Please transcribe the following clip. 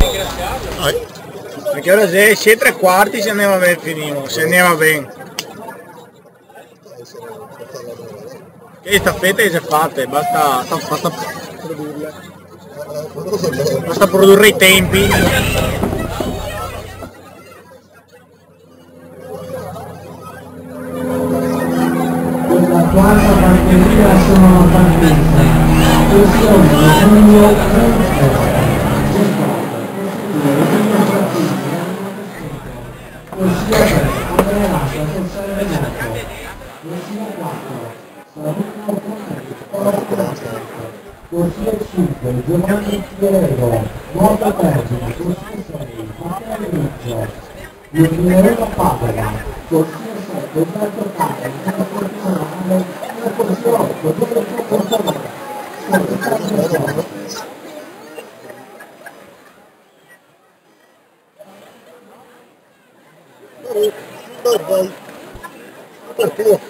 A che ora è? 6 e 3 quarti se andiamo a vedere finimo, se andiamo bene. Che staffette si è fatte, basta produrre i tempi. La quarta batteria sono partenze. Corsia 3, Andrea Lascia, Sorsale Veneto. Corsia 4, Saluto Porto. Corsia 5, Giovanni Piero, Nuovo Vergine. Corsia 6, Matteo Riccio. Guglielmo Padova. Corsia 7, Umberto Padova. Nella Portinale, nella Corsia 8, dove c'è Portonale. Perché?